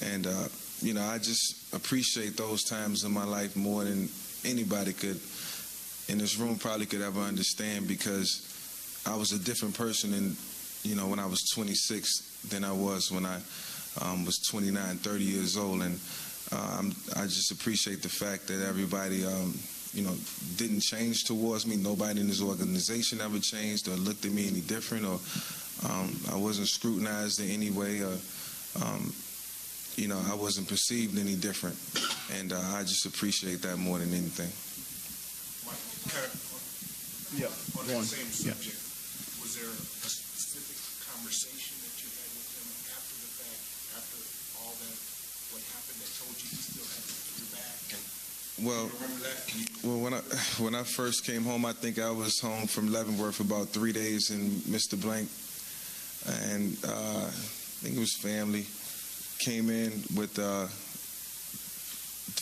And, I just appreciate those times in my life more than anybody could in this room probably could ever understand, because I was a different person when I was 26 than I was when I was 29, 30 years old. And I just appreciate the fact that everybody didn't change towards me. Nobody in this organization ever changed or looked at me any different, or I wasn't scrutinized in any way, or I wasn't perceived any different. And I just appreciate that more than anything. On that same subject, was there a specific conversation that you had with him after the fact, after all that, what happened, that told you he still had your back? And well, remember that? When I first came home, I think I was home from Leavenworth about 3 days, and Mr. Blank and I think it was family came in with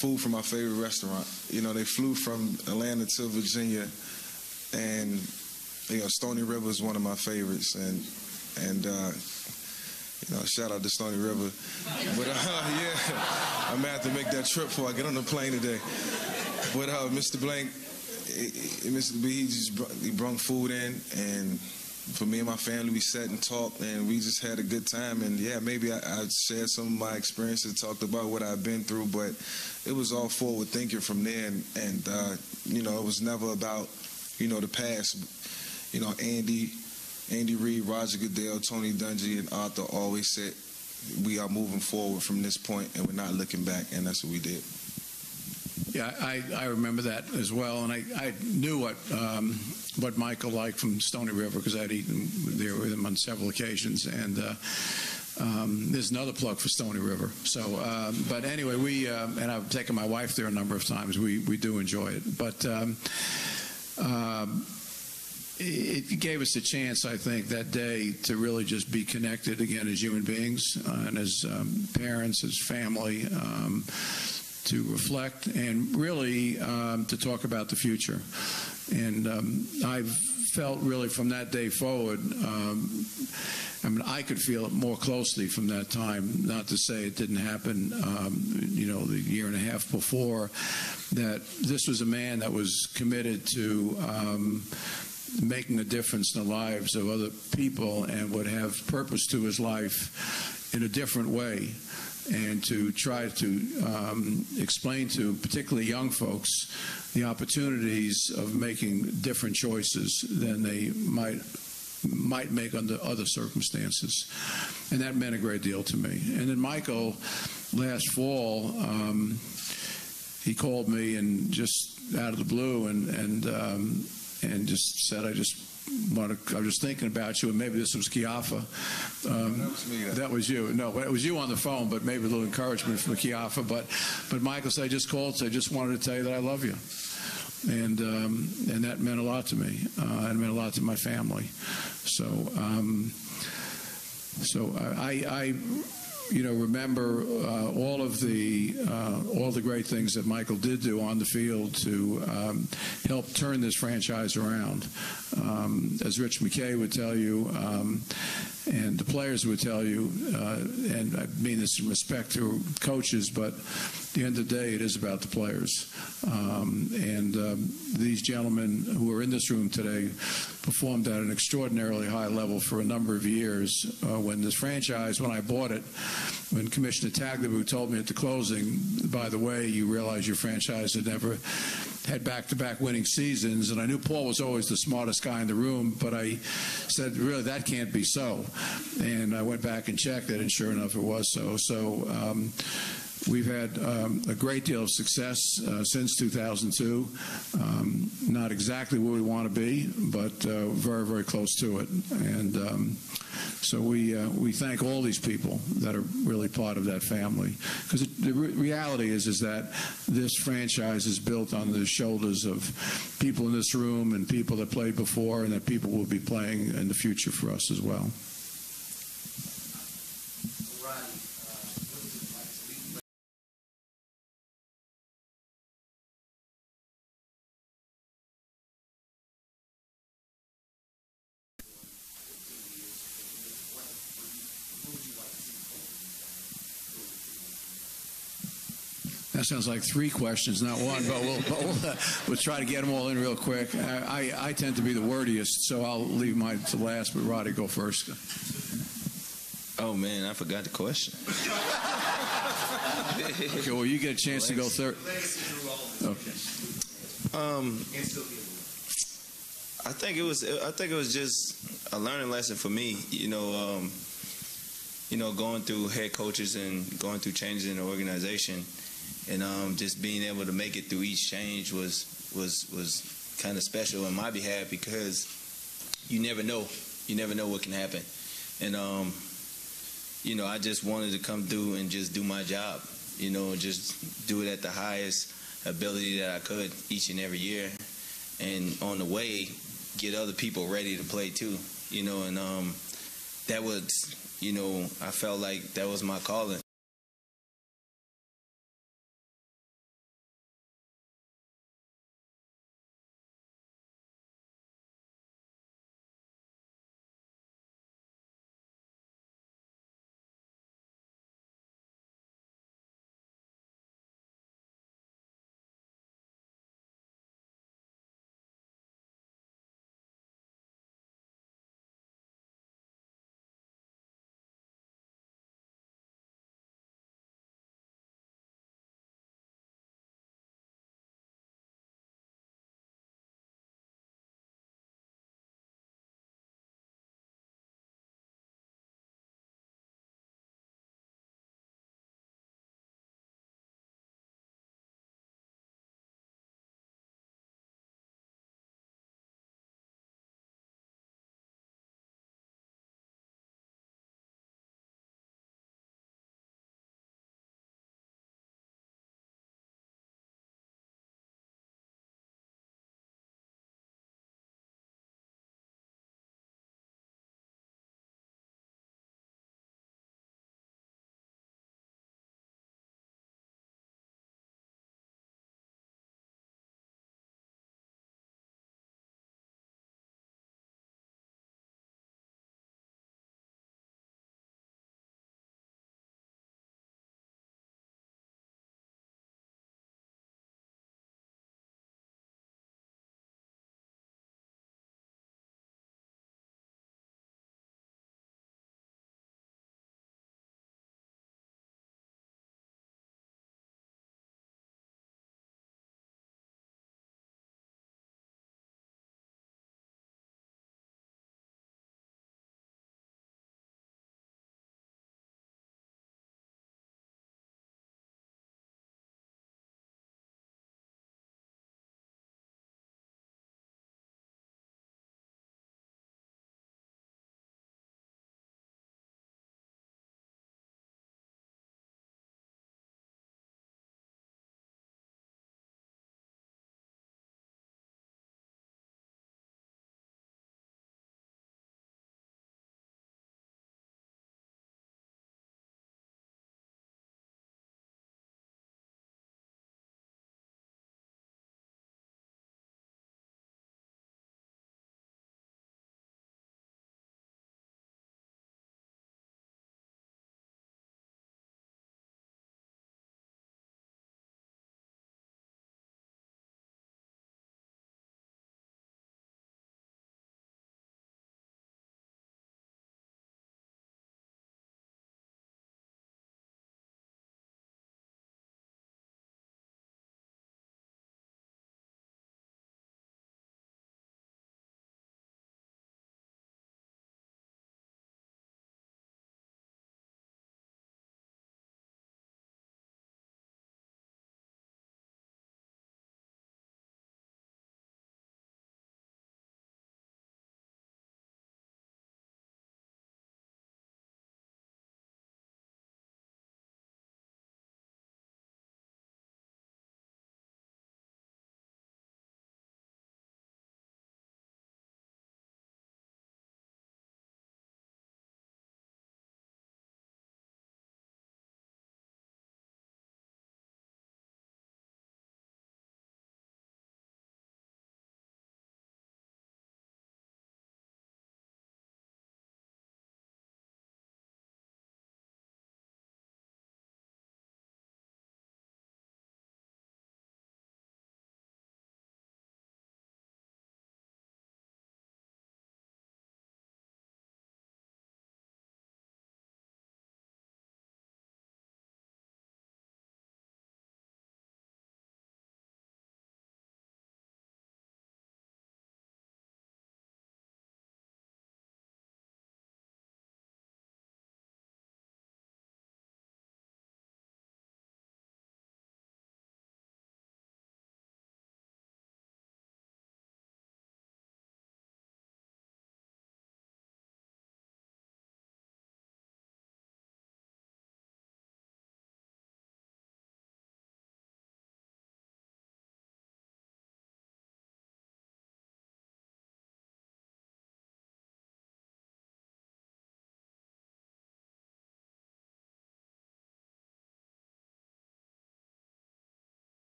food from my favorite restaurant. They flew from Atlanta to Virginia, and Stony River is one of my favorites, and shout out to Stony River. But I'm gonna have to make that trip before I get on the plane today. But Mr. Blank, Mr. B, he brung food in, and for me and my family, we sat and talked, and we just had a good time. And yeah, maybe I shared some of my experiences, talked about what I've been through, but it was all forward thinking from there. And you know, it was never about, you know, the past. You know, Andy Reid, Roger Goodell, Tony Dungy, and Arthur always said, we are moving forward from this point, and we're not looking back, and that's what we did. Yeah, I remember that as well, and I knew what Michael liked from Stony River because I'd eaten there with him on several occasions, and there's another plug for Stony River. So, but anyway, we and I've taken my wife there a number of times. We do enjoy it, but it gave us a chance, I think, that day to really just be connected again as human beings and as parents, as family. To reflect and really to talk about the future. And I've felt really from that day forward, I mean, I could feel it more closely from that time, not to say it didn't happen, you know, the year and a half before, that this was a man that was committed to making a difference in the lives of other people and would have purpose to his life in a different way, and to try to explain to particularly young folks the opportunities of making different choices than they might make under other circumstances. And that meant a great deal to me. And then Michael, last fall, he called me and just out of the blue and just said, I was just thinking about you, and maybe this was Kiafa. That was me. That was you. No, it was you on the phone, but maybe a little encouragement from Kiafa. But Michael said, I just called, so I just wanted to tell you that I love you. And that meant a lot to me. It meant a lot to my family. So I you know, remember all the great things that Michael did do on the field to help turn this franchise around. As Rich McKay would tell you, and the players would tell you, and I mean this in respect to coaches, but at the end of the day, it is about the players. These gentlemen who are in this room today performed at an extraordinarily high level for a number of years. When this franchise, when I bought it, when Commissioner Tagliabue told me at the closing, by the way, you realize your franchise had never had back-to-back winning seasons, and I knew Paul was always the smartest guy in the room, but I said, really, that can't be so. And I went back and checked it, and sure enough, it was so. So we've had a great deal of success since 2002. Not exactly where we want to be, but very, very close to it. And so we thank all these people that are really part of that family. Because the reality is that this franchise is built on the shoulders of people in this room and people that played before and that people will be playing in the future for us as well. That sounds like three questions, not one, but we'll try to get them all in real quick. I tend to be the wordiest, so I'll leave mine to last, but Roddy, go first. Oh, man, I forgot the question. Okay, well, you get a chance to go third. Okay. I think it was just a learning lesson for me, going through head coaches and going through changes in the organization. And just being able to make it through each change was kind of special on my behalf, because you never know what can happen. And I just wanted to come through and just do my job, just do it at the highest ability that I could each and every year, and on the way get other people ready to play too, and that was, I felt like that was my calling.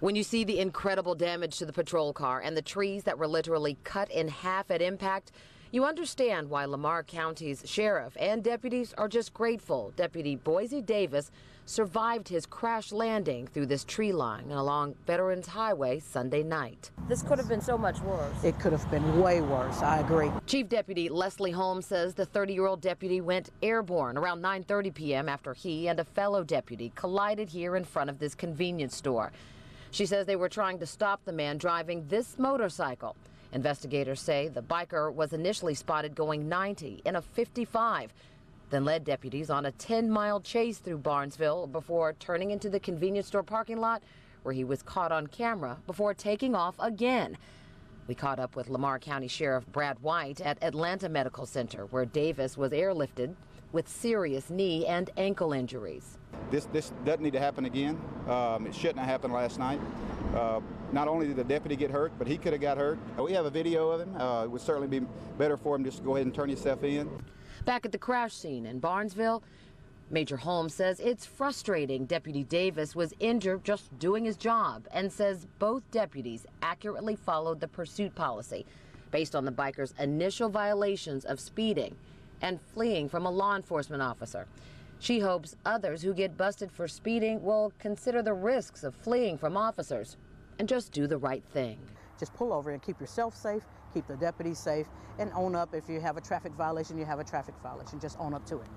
When you see the incredible damage to the patrol car and the trees that were literally cut in half at impact, you understand why Lamar County's sheriff and deputies are just grateful Deputy Boise Davis survived his crash landing through this tree line along Veterans Highway Sunday night. This could have been so much worse. It could have been way worse, I agree. Chief Deputy Leslie Holmes says the 30-year-old deputy went airborne around 9:30 p.m. after he and a fellow deputy collided here in front of this convenience store. She says they were trying to stop the man driving this motorcycle. Investigators say the biker was initially spotted going 90 in a 55, then led deputies on a 10-mile chase through Barnesville before turning into the convenience store parking lot where he was caught on camera before taking off again. We caught up with Lamar County Sheriff Brad White at Atlanta Medical Center, where Davis was airlifted with serious knee and ankle injuries. This doesn't need to happen again. It shouldn't have happened last night. Not only did the deputy get hurt, but he could have got hurt. We have a video of him. It would certainly be better for him just to go ahead and turn himself in. Back at the crash scene in Barnesville, Major Holmes says it's frustrating Deputy Davis was injured just doing his job and says both deputies accurately followed the pursuit policy based on the biker's initial violations of speeding and fleeing from a law enforcement officer. She hopes others who get busted for speeding will consider the risks of fleeing from officers and just do the right thing. Just pull over and keep yourself safe, keep the deputies safe, and own up. If you have a traffic violation, you have a traffic violation. Just own up to it.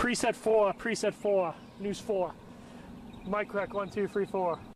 Preset 4, News 4. Mic check, 1, 2, 3, 4.